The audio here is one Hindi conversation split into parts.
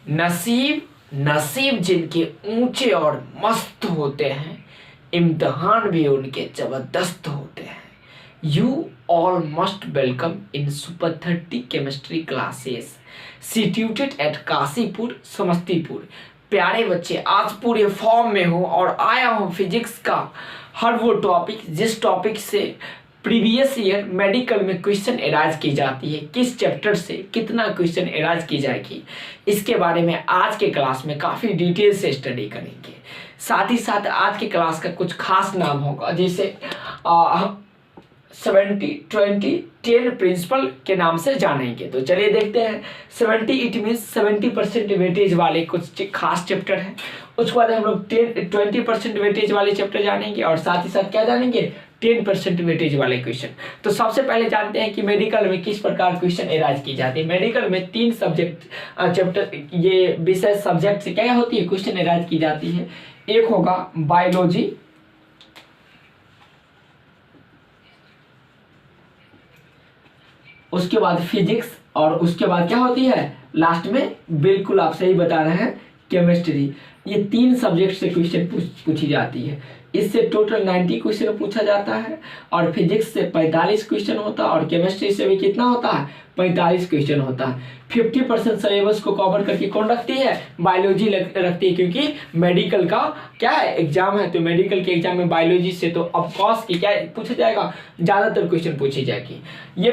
नसीब नसीब जिनके ऊंचे और मस्त होते हैं, इम्तिहान भी उनके जबरदस्त होते हैं। You all must welcome in super 30 chemistry classes situated at Kashipur Samastipur. प्यारे बच्चे, आज पूरे फॉर्म में हूँ और आया हूँ फिजिक्स का हर वो टॉपिक जिस टॉपिक से प्रीवियस ईयर मेडिकल में क्वेश्चन एराइज की जाती है, किस चैप्टर से कितना क्वेश्चन एराइज की जाएगी, इसके बारे में आज के क्लास में काफ़ी डिटेल से स्टडी करेंगे। साथ ही साथ आज के क्लास का कुछ खास नाम होगा, जैसे 70-20-10 प्रिंसिपल के नाम से जानेंगे। तो चलिए देखते हैं। 70 इट मीन्स 70% वेटेज वाले कुछ खास चैप्टर हैं। उसके बाद हम लोग 20% वेटेज वाले चैप्टर जानेंगे और साथ ही साथ क्या जानेंगे, 10% वेटेज वाले क्वेश्चन। तो सबसे पहले जानते हैं कि मेडिकल में किस प्रकार क्वेश्चन एराइज की जाती है। मेडिकल में 3 सब्जेक्ट चैप्टर ये विषय सब्जेक्ट से क्या होती है, क्वेश्चन एराइज की जाती है। एक होगा बायोलॉजी, उसके बाद फिजिक्स और उसके बाद क्या होती है लास्ट में, बिल्कुल आप सही बता रहे हैं, केमिस्ट्री। ये 3 सब्जेक्ट से क्वेश्चन पूछी जाती है। इससे टोटल 90 क्वेश्चन पूछा जाता है और फिजिक्स से 45 क्वेश्चन होता है और केमिस्ट्री से भी कितना होता है, 45 क्वेश्चन होता है। 50% सिलेबस को कवर करके कौन रखती है, बायोलॉजी रखती है, क्योंकि मेडिकल का क्या है एग्जाम है। तो मेडिकल के एग्जाम में बायोलॉजी से तो ऑफकोर्स की क्या पूछा जाएगा, ज़्यादातर क्वेश्चन पूछी जाएगी। ये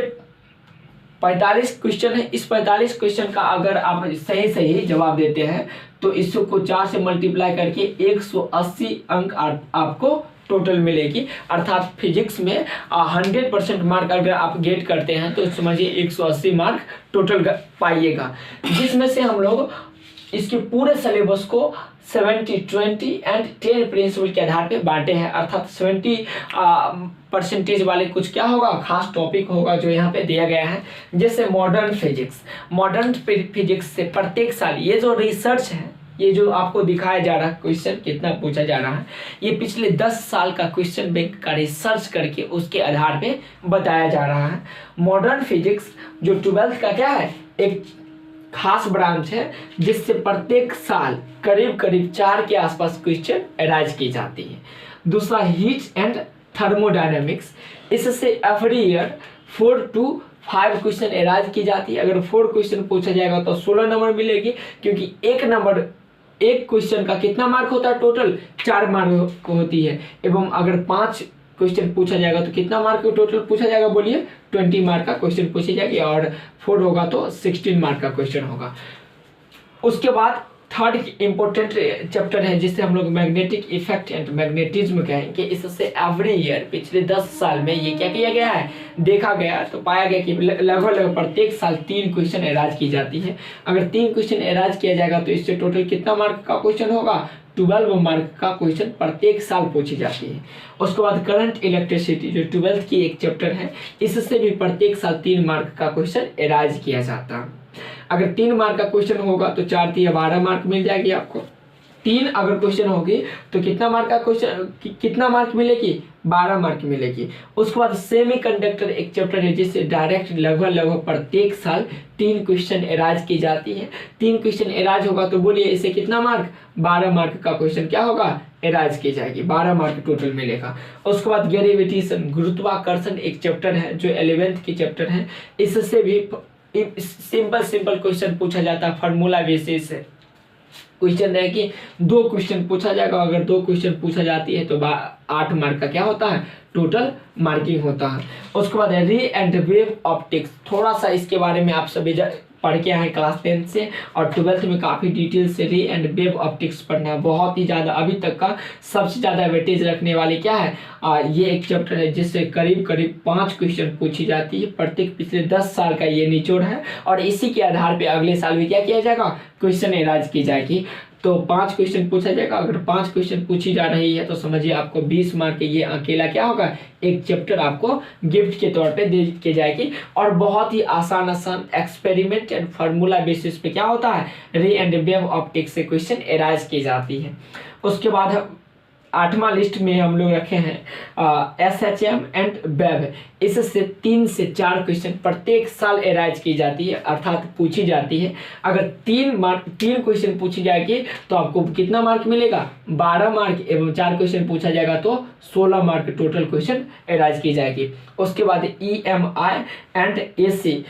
45 क्वेश्चन है। इस 45 क्वेश्चन का अगर आप सही जवाब देते हैं तो इसको 4 से मल्टीप्लाई करके 180 अंक आपको टोटल मिलेगी। अर्थात फिजिक्स में 100% मार्क अगर आप गेट करते हैं तो समझिए 180 मार्क टोटल पाइएगा, जिसमें से हम लोग इसके पूरे सिलेबस को 70-20 एंड 10 प्रिंसिपल के आधार पे बांटे हैं। अर्थात 70% वाले कुछ क्या होगा, खास टॉपिक होगा जो यहाँ पे दिया गया है। जैसे मॉडर्न फिजिक्स से प्रत्येक साल ये जो रिसर्च है, ये जो आपको दिखाया जा रहा है क्वेश्चन कितना पूछा जा रहा है, ये पिछले 10 साल का क्वेश्चन बैंक का रिसर्च करके उसके आधार पे बताया जा रहा है। मॉडर्न फिजिक्स जो 12th का क्या है, एक खास ब्रांच है जिससे प्रत्येक साल करीब 4 के आसपास क्वेश्चन एराइज की जाती है। दूसरा हीट एंड थर्मोडायनेमिक्स, इससे every year 4 to 5 question arise की जाती है। अगर 4 क्वेश्चन पूछा जाएगा तो 16 नंबर मिलेगी, क्योंकि एक क्वेश्चन का कितना मार्क होता है, टोटल 4 मार्क होती है। एवं अगर 5 क्वेश्चन पूछा जाएगा तो कितना मार्क टोटल पूछा जाएगा, बोलिए 20 मार्क का क्वेश्चन पूछी जाएगी और 4 होगा तो 16 मार्क का क्वेश्चन होगा। उसके बाद थर्ड इंपॉर्टेंट चैप्टर है जिसे हम लोग मैग्नेटिक इफेक्ट एंड मैग्नेटिज्म कहेंगे। इससे एवरी ईयर पिछले 10 साल में ये क्या किया गया है, देखा गया तो पाया गया कि लगभग प्रत्येक साल 3 क्वेश्चन एराइज की जाती है। अगर 3 क्वेश्चन एराइज किया जाएगा तो इससे टोटल कितना मार्क का क्वेश्चन होगा, 12 मार्क का क्वेश्चन प्रत्येक साल पूछी जाती है। उसके बाद करंट इलेक्ट्रिसिटी जो 12th की एक चैप्टर है, इससे भी प्रत्येक साल 3 मार्क का क्वेश्चन एराइज किया जाता है। अगर 3 मार्क का क्वेश्चन होगा तो 4 या 12 मार्क मिल जाएगी आपको। 3 अगर क्वेश्चन होगी तो कितना मार्क का क्वेश्चन, कितना मार्क मिलेगी, 12 मार्क मिलेगी। उसके बाद सेमीकंडक्टर एक चैप्टर है जिससे डायरेक्ट लगभग प्रत्येक साल 3 क्वेश्चन एराइज की जाती है। 3 क्वेश्चन एराइज होगा तो बोलिए इसे कितना मार्क, 12 मार्क का क्वेश्चन क्या होगा, एराइज की जाएगी, 12 मार्क टोटल मिलेगा। उसके बाद ग्रेविटेशन गुरुत्वाकर्षण एक चैप्टर है जो 11th की चैप्टर है। इससे भी सिंपल क्वेश्चन पूछा जाता है, फार्मूला बेसिस क्वेश्चन है कि 2 क्वेश्चन पूछा जाएगा। अगर 2 क्वेश्चन पूछा जाती है तो 8 मार्क का क्या होता है, टोटल मार्किंग होता है। उसके बाद रे एंड वेव ऑप्टिक्स, थोड़ा सा इसके बारे में आप सभी पढ़ के आए क्लास 10 से, और 12th में काफ़ी डिटेल से रे एंड वेव ऑप्टिक्स पढ़ना बहुत ही ज़्यादा, अभी तक का सबसे ज़्यादा वेटेज रखने वाली क्या है, ये एक चैप्टर है जिससे करीब 5 क्वेश्चन पूछी जाती है। प्रत्येक पिछले 10 साल का ये निचोड़ है और इसी के आधार पे अगले साल भी क्या किया जाएगा, क्वेश्चन एराइज की जाएगी। तो 5 क्वेश्चन पूछा जाएगा। अगर 5 क्वेश्चन पूछी जा रही है तो समझिए आपको 20 मार्क के ये अकेला क्या होगा, एक चैप्टर आपको गिफ्ट के तौर पे दे के जाएगी। और बहुत ही आसान एक्सपेरिमेंट एंड फार्मूला बेसिस पे क्या होता है, रे एंड वेव ऑप्टिक्स से क्वेश्चन एराइज की जाती है। उसके बाद 8वां लिस्ट में हम लोग रखे हैं SHM एंड वेब। इससे 3 से 4 क्वेश्चन प्रत्येक साल एराइज की जाती है, अर्थात पूछी जाती है। अगर 3 क्वेश्चन पूछी जाएगी तो आपको कितना मार्क मिलेगा, 12 मार्क, एवं 4 क्वेश्चन पूछा जाएगा तो 16 मार्क टोटल क्वेश्चन एराइज की जाएगी। उसके बाद EMI and AC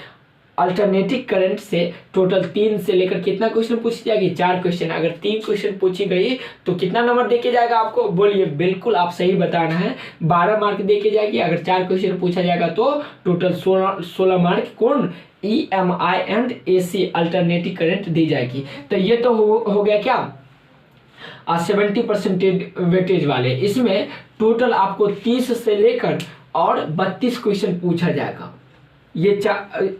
alternative current से टोटल 3 से लेकर कितना क्वेश्चन पूछी जाएगी, 4 क्वेश्चन। अगर 3 क्वेश्चन पूछी गई तो कितना नंबर देके जाएगा आपको, बोलिए, बिल्कुल आप सही बताना है, 12 मार्क देके जाएगी। अगर 4 क्वेश्चन पूछा जाएगा तो टोटल 16 मार्क कौन, EMI and AC alternative current दी जाएगी। तो ये तो हो गया क्या 70% वेटेज वाले। इसमें टोटल आपको 30 से लेकर और 32 क्वेश्चन पूछा जाएगा। ये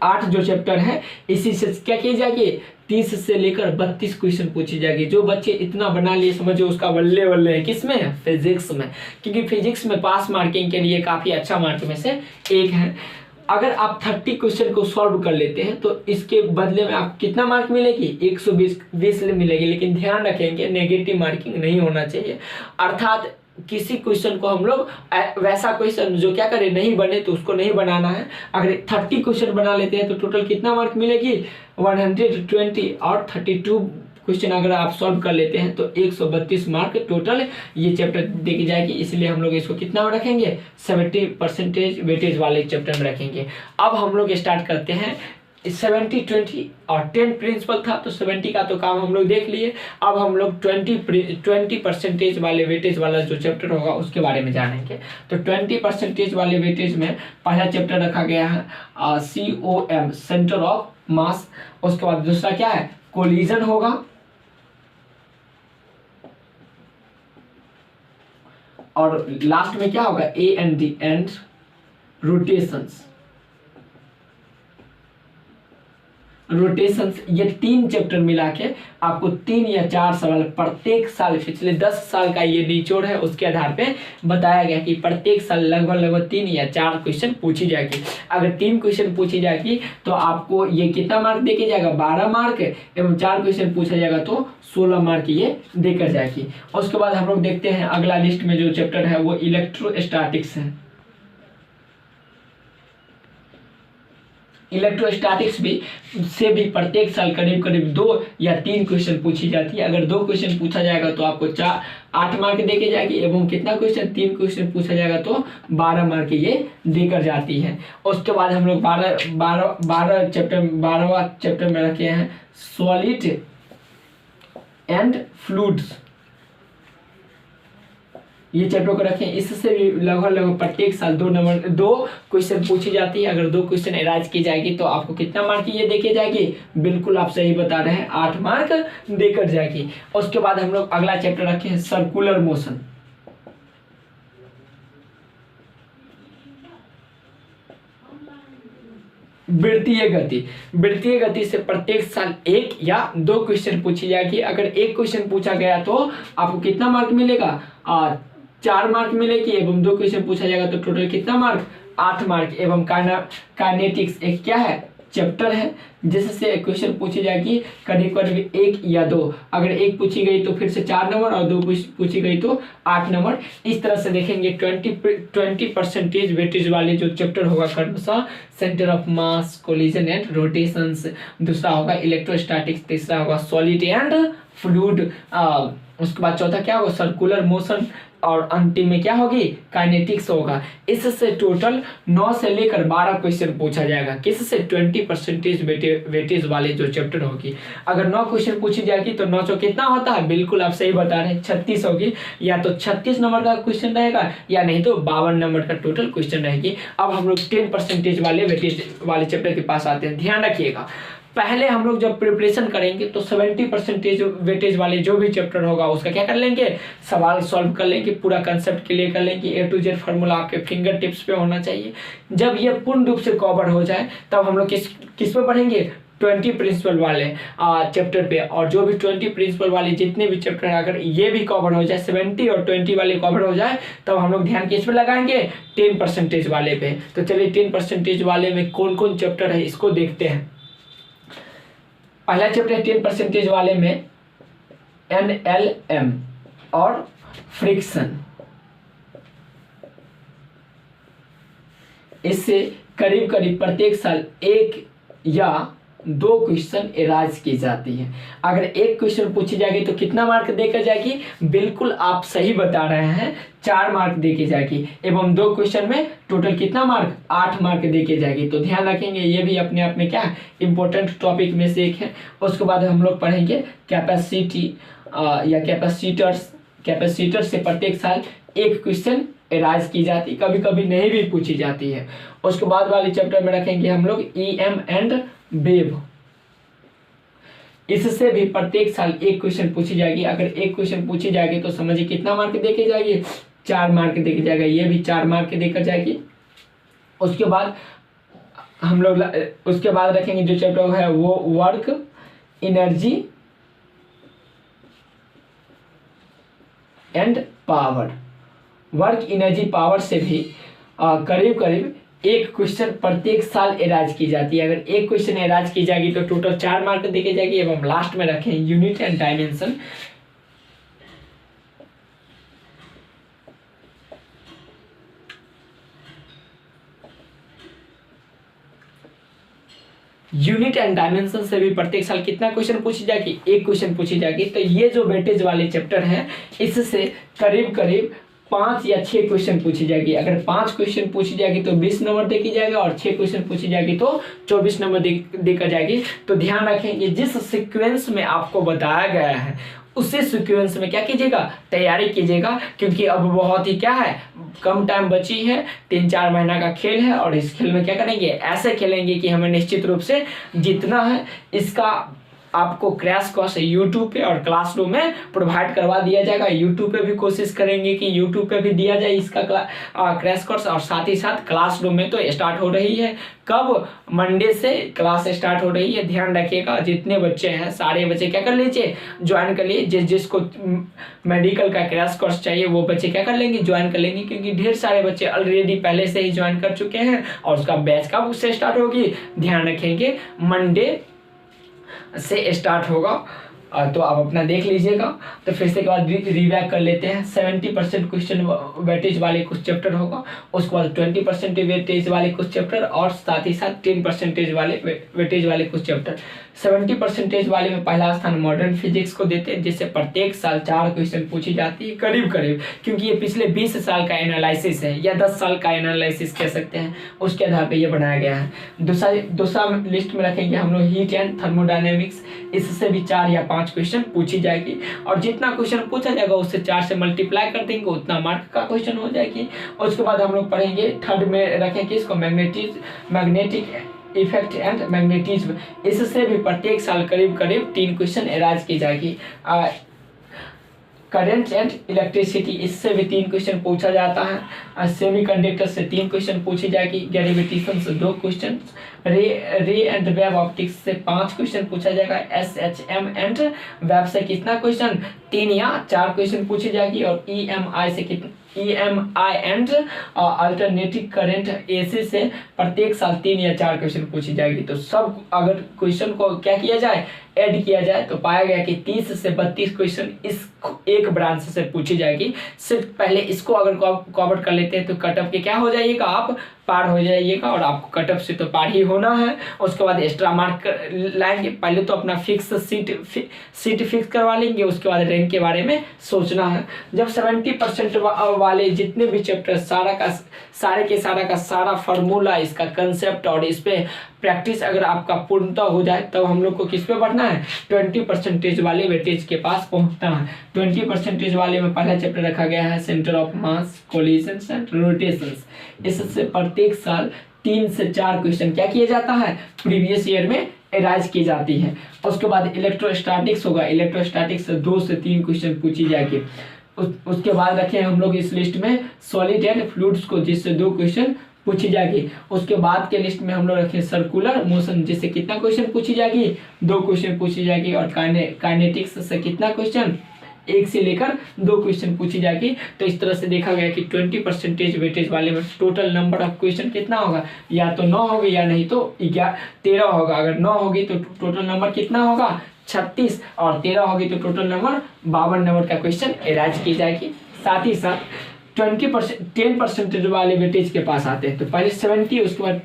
8 जो चैप्टर है इसी से क्या की जाएगी, 30 से लेकर 32 क्वेश्चन पूछी जाएगी। जो बच्चे इतना बना लिए समझो उसका बल्ले बल्ले है, किसमें, फिजिक्स में, क्योंकि फिजिक्स में पास मार्किंग के लिए काफ़ी अच्छा मार्क में से एक है। अगर आप 30 क्वेश्चन को सॉल्व कर लेते हैं तो इसके बदले में आपको कितना मार्क मिलेगी, 120 मिलेगी। लेकिन ध्यान रखेंगे नेगेटिव मार्किंग नहीं होना चाहिए, अर्थात किसी क्वेश्चन को हम लोग वैसा क्वेश्चन जो क्या करे नहीं बने तो उसको नहीं बनाना है। अगर 30 क्वेश्चन बना लेते हैं तो टोटल कितना मार्क मिलेगी, 120, और 32 क्वेश्चन अगर आप सॉल्व कर लेते हैं तो 132 मार्क टोटल ये चैप्टर देखी जाएगी। इसलिए हम लोग इसको कितना रखेंगे, 70% वेटेज वाले चैप्टर में रखेंगे। अब हम लोग स्टार्ट करते हैं 70, 20 और 10 प्रिंसिपल था तो 70 का तो काम हम लोग देख लिए। अब हम लोग 20% वाले वेटेज वाला जो चैप्टर होगा उसके बारे में जानेंगे। तो 20% वाले वेटेज में पहला चैप्टर रखा गया है COM, सेंटर ऑफ मास। उसके बाद दूसरा क्या है, कोलिजन होगा, और लास्ट में क्या होगा, AND एंड रोटेशंस। ये 3 चैप्टर मिला के आपको 3 या 4 सवाल प्रत्येक साल, पिछले 10 साल का ये निचोड़ है, उसके आधार पे बताया गया कि प्रत्येक साल लगभग 3 या 4 क्वेश्चन पूछी जाएगी। अगर 3 क्वेश्चन पूछी जाएगी तो आपको ये कितना मार्क देके जाएगा, 12 मार्क, एवं 4 क्वेश्चन पूछा जाएगा तो 16 मार्क ये देकर जाएगी। उसके बाद हम लोग देखते हैं अगला लिस्ट में जो चैप्टर है वो इलेक्ट्रोस्टैटिक्स है। इलेक्ट्रोस्टैटिक्स से भी प्रत्येक साल करीब 2 या 3 क्वेश्चन पूछी जाती है। अगर 2 क्वेश्चन पूछा जाएगा तो आपको 8 मार्क देके जाएगी, एवं कितना क्वेश्चन, 3 क्वेश्चन पूछा जाएगा तो 12 मार्क ये देकर जाती है। उसके बाद हम लोग 12वां चैप्टर में रखे हैं सॉलिड एंड फ्लूइड्स। ये चैप्टर को रखें, इससे भी लगभग प्रत्येक साल 2 क्वेश्चन पूछी जाती है। अगर 2 क्वेश्चन एराइज की जाएगी तो आपको कितना मार्क ये देके जाएगी, बिल्कुल आप सही बता रहे हैं, 8 मार्क देकर जाएगी। उसके बाद हम लोग अगला चैप्टर रखे हैं सर्कुलर मोशन। वृत्तीय गति से प्रत्येक साल 1 या 2 क्वेश्चन पूछी जाएगी। अगर 1 क्वेश्चन पूछा गया तो आपको कितना मार्क मिलेगा, 4 मार्क मिलेगी, एवं 2 क्वेश्चन पूछा जाएगा तो टोटल कितना मार्क, 8 मार्क। एवं काइनेटिक्स एक क्या है, चैप्टर है, जिससे क्वेश्चन पूछी जाएगी करीब 1 या 2। अगर 1 पूछी गई तो फिर से 4 नंबर, और 2 पूछी गई तो 8 नंबर। इस तरह से देखेंगे 20% वेटेज वाले जो चैप्टर होगा क्रमशः centre of mass, collision and rotations, दूसरा होगा इलेक्ट्रोस्टैटिक्स, तीसरा होगा सॉलिड एंड फ्लूइड, उसके बाद चौथा क्या होगा, सर्कुलर मोशन, और अंतिम में क्या होगी, काइनेटिक्स होगा। इससे टोटल 9 से लेकर 12 क्वेश्चन पूछा जाएगा। किससे, 20% वेटेज वाले जो चैप्टर होगी। अगर 9 क्वेश्चन पूछी जाएगी तो 9 कितना होता है, बिल्कुल आप सही बता रहे हैं, 36 होगी। या तो 36 नंबर का क्वेश्चन रहेगा या नहीं तो 52 नंबर का टोटल क्वेश्चन रहेगी। अब हम लोग 10% वाले वेटेज वाले चैप्टर के पास आते हैं। ध्यान रखिएगा, पहले हम लोग जब प्रिपरेशन करेंगे तो 70% वेटेज वाले जो भी चैप्टर होगा उसका क्या कर लेंगे, सवाल सॉल्व कर लेंगे, पूरा कंसेप्ट क्लियर कर लेंगे, A to Z फार्मूला आपके फिंगर टिप्स पे होना चाहिए। जब ये पूर्ण रूप से कवर हो जाए तब हम लोग किस पे पढ़ेंगे, 20 प्रिंसिपल वाले चैप्टर पे। और जो भी 20 प्रिंसिपल वाले जितने भी चैप्टर हैं अगर ये भी कवर हो जाए, 70 और 20 वाले कवर हो जाए, तब हम लोग ध्यान किस पे लगाएंगे, 10% वाले पे। तो चलिए 10% वाले में कौन कौन चैप्टर है इसको देखते हैं। पहला चैप्टर 10% वाले में NLM और फ्रिक्शन। इससे करीब करीब प्रत्येक साल एक या दो क्वेश्चन एराइज की जाती है। अगर एक क्वेश्चन पूछी जाएगी तो कितना मार्क देकर जाएगी? बिल्कुल आप सही बता रहे हैं, 4 मार्क देके जाएगी। एवं 2 क्वेश्चन में टोटल कितना मार्क? 8 मार्क देके जाएगी। तो ध्यान रखेंगे, ये भी अपने आप में क्या है, इंपॉर्टेंट टॉपिक में से एक है। उसके बाद हम लोग पढ़ेंगे कैपेसिटी या कैपेसिटर से प्रत्येक साल एक क्वेश्चन एराइज की जाती, कभी कभी नहीं भी पूछी जाती है। उसके बाद वाले चैप्टर में रखेंगे हम लोग EM एंड वेव। इससे भी प्रत्येक साल एक क्वेश्चन पूछी जाएगी। अगर एक क्वेश्चन पूछी जाएगी तो समझिए कितना मार्क देके जाएगी? 4 मार्क देके जाएगा। ये भी 4 मार्क देकर जाएगी। उसके बाद हम लोग उसके बाद रखेंगे जो चैप्टर है वो work, energy and power. Work, energy, power से भी करीब करीब एक क्वेश्चन प्रत्येक साल एराइज की जाती है। अगर एक क्वेश्चन एराइज की जाएगी तो टोटल 4 मार्क देके जाएगी। एवं लास्ट में रखें unit and dimension. Unit and dimension से भी प्रत्येक साल कितना क्वेश्चन पूछी जाएगी? एक क्वेश्चन पूछी जाएगी। तो ये जो वेटेज वाले चैप्टर हैं इससे करीब करीब 5 या 6 क्वेश्चन पूछी जाएगी। अगर 5 क्वेश्चन पूछी जाएगी तो 20 नंबर देके जाएगा और 6 क्वेश्चन पूछी जाएगी तो 24 नंबर देकर जाएगी। तो ध्यान रखेंगे, जिस सीक्वेंस में आपको बताया गया है उसी सीक्वेंस में क्या कीजिएगा? तैयारी कीजिएगा। क्योंकि अब बहुत ही क्या है, कम टाइम बची है, 3-4 महीना का खेल है। और इस खेल में क्या करेंगे? ऐसे खेलेंगे कि हमें निश्चित रूप से जीतना है। इसका आपको क्रैश कोर्स यूट्यूब पे और क्लासरूम में प्रोवाइड करवा दिया जाएगा। यूट्यूब पे भी कोशिश करेंगे कि यूट्यूब पे भी दिया जाए इसका क्रैश कोर्स। और साथ ही साथ क्लासरूम में तो स्टार्ट हो रही है। कब? मंडे से क्लास स्टार्ट हो रही है। ध्यान रखिएगा, जितने बच्चे हैं सारे बच्चे क्या कर लीजिए? ज्वाइन कर लिए। जिसको मेडिकल का क्रैश कोर्स चाहिए वो बच्चे क्या कर लेंगे? ज्वाइन कर लेंगे। क्योंकि ढेर सारे बच्चे ऑलरेडी पहले से ही ज्वाइन कर चुके हैं। और उसका बैच कब उससे स्टार्ट होगी? ध्यान रखेंगे, मंडे से स्टार्ट होगा। तो आप अपना देख लीजिएगा। तो फिर से के बाद रिवैप कर लेते हैं। 70% क्वेश्चन वेटेज वाले कुछ चैप्टर होगा। उसके बाद 20% वेटेज वाले कुछ चैप्टर और साथ ही साथ 10% वाले वेटेज वाले कुछ चैप्टर। 70% वाले में पहला स्थान मॉडर्न फिजिक्स को देते हैं, जिससे प्रत्येक साल 4 क्वेश्चन पूछी जाती है करीब करीब। क्योंकि ये पिछले 20 साल का एनालिसिस है या 10 साल का एनालिसिस कह सकते हैं, उसके आधार पर ये बनाया गया है। दूसरा लिस्ट में रखेंगे हम लोग हीट एंड थर्मोडायनेमिक्स। इससे भी 4 या 5 क्वेश्चन पूछी जाएगी। और जितना क्वेश्चन पूछा जाएगा उससे 4 से मल्टीप्लाई कर देंगे, उतना मार्क का क्वेश्चन हो जाएगी। उसके बाद हम लोग पढ़ेंगे, थर्ड में रखेंगे इसको मैग्नेटिक इफेक्ट एंड मैग्नेटिज्म। इससे भी प्रत्येक साल करीब करीब 3 क्वेश्चन एराइज की जाएगी। करंट एंड इलेक्ट्रिसिटी, इससे भी 3 क्वेश्चन पूछा जाता है। सेमीकंडक्टर से 3 क्वेश्चन पूछी जाएगी। ग्रेविटेशन से 2 क्वेश्चन। रे एंड वेव ऑप्टिक्स से 5 क्वेश्चन पूछा जाएगा। SHM एंड वेब से कितना क्वेश्चन? 3 या 4 क्वेश्चन पूछी जाएगी। और EMI से कितना? EMI and alternative current AC से प्रत्येक साल 3 या 4 क्वेश्चन पूछी जाएगी। तो सब अगर क्वेश्चन को क्या किया जाए, ऐड किया जाए, तो पाया गया कि 30 से 32 क्वेश्चन इस एक ब्रांच से पूछी जाएगी। सिर्फ पहले इसको अगर कवर कर लेते हैं तो कटअप के क्या हो जाइएगा? आप पार हो जाइएगा। और आपको कटअप से तो पार ही होना है। उसके बाद एक्स्ट्रा मार्क लाएंगे। पहले तो अपना फिक्स सीट फिक्स करवा लेंगे। उसके बाद रैंक के बारे में सोचना है। जब 70% वाले जितने भी चैप्टर सारे का सारा फार्मूला, इसका कंसेप्ट और इस पे प्रैक्टिस अगर आपका पूर्णतः हो जाए, तब हम लोग को किस पे बढ़ना है? 20% वाले वेटेज के पास पहुंचना है। 20% वाले में पहला चैप्टर रखा गया है centre of mass, collisions and rotations. इससे प्रत्येक साल 3 से 4 क्वेश्चन क्या किया जाता है? प्रीवियस ईयर में एराइज की जाती है। उसके बाद इलेक्ट्रोस्टैटिक्स होगा। इलेक्ट्रोस्टैटिक्स से 2 से 3 क्वेश्चन पूछी जाएगी। उसके बाद रखे हम लोग इस लिस्ट में सॉलिड एंड फ्लूइड्स को, जिससे 2 क्वेश्चन पूछी जाएगी। उसके बाद के लिस्ट में हम लोग रखें सर्कुलर मोशन, जिससे कितना क्वेश्चन पूछी जाएगी? 2 क्वेश्चन पूछी जाएगी। और काइनेटिक्स से कितना क्वेश्चन? 1 से लेकर 2 क्वेश्चन पूछी जाएगी। तो इस तरह से देखा गया कि 20% वेटेज वाले में टोटल नंबर ऑफ क्वेश्चन कितना होगा? या तो 9 होगी या नहीं तो 13 होगा। अगर 9 होगी तो टोटल नंबर कितना होगा? 36 और 13 होगी तो टोटल नंबर 52 नंबर का क्वेश्चन एराइज की जाएगी। साथ ही साथ 10% वाले वेटेज के पास आते हैं तो पहले 70 उसके बाद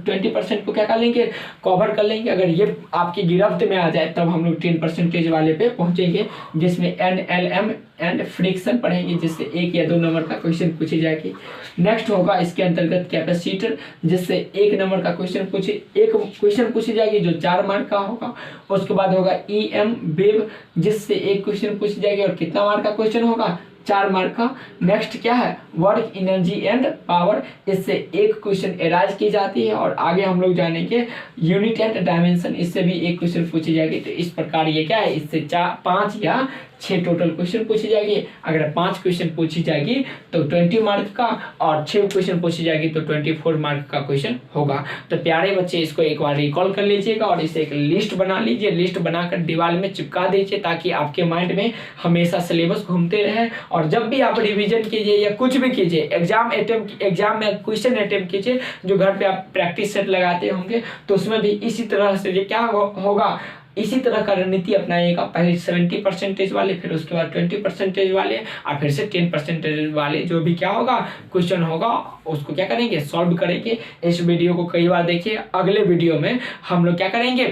20% को क्या कर लेंगे, कवर कर लेंगे। अगर ये आपकी गिरफ्त में आ जाए तब हम लोग 10% वाले पे पहुंचेंगे, जिसमें NLM एंड फ्रिक्शन पढ़ेंगे, जिससे 1 या 2 नंबर का क्वेश्चन पूछी जाएगी। नेक्स्ट होगा इसके अंतर्गत कैपेसिटर, जिससे 1 नंबर का एक क्वेश्चन पूछी जाएगी जो 4 मार्क का होगा। उसके बाद होगा EM वेव, जिससे 1 क्वेश्चन पूछी जाएगी और कितना मार्क का क्वेश्चन होगा, 4 मार्क का। नेक्स्ट क्या है, वर्क एनर्जी एंड पावर, इससे 1 क्वेश्चन एराइज की जाती है। और आगे हम लोग जानेंगे यूनिट एंड डायमेंशन, इससे भी 1 क्वेश्चन पूछी जाएगी। तो इस प्रकार ये क्या है, इससे 5 या 6 टोटल क्वेश्चन पूछी जाएगी। अगर 5 क्वेश्चन पूछी जाएगी तो 20 मार्क का, और 6 क्वेश्चन पूछी जाएगी तो 24 मार्क का क्वेश्चन होगा। तो प्यारे बच्चे इसको एक बार रिकॉल कर लीजिएगा और इसे एक लिस्ट बना लीजिए, लिस्ट बनाकर दीवार में चिपका दीजिए, ताकि आपके माइंड में हमेशा सिलेबस घूमते रहे। और जब भी आप रिवीजन कीजिए या कुछ भी कीजिए, एग्जाम में क्वेश्चन अटेम्प्ट कीजिए, जो घर पे आप प्रैक्टिस सेट लगाते होंगे, तो उसमें भी इसी तरह से ये क्या होगा, इसी तरह का रणनीति अपनाइएगा। पहले 70% वाले, फिर उसके बाद 20% वाले, और फिर से 10% वाले, जो भी क्या होगा क्वेश्चन होगा उसको क्या करेंगे, सॉल्व करेंगे। इस वीडियो को कई बार देखिए। अगले वीडियो में हम लोग क्या करेंगे,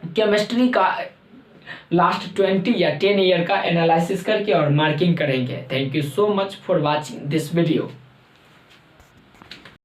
केमिस्ट्री का लास्ट 20 या 10 ईयर का एनालिसिस करके और मार्किंग करेंगे। Thank you so much for watching this video.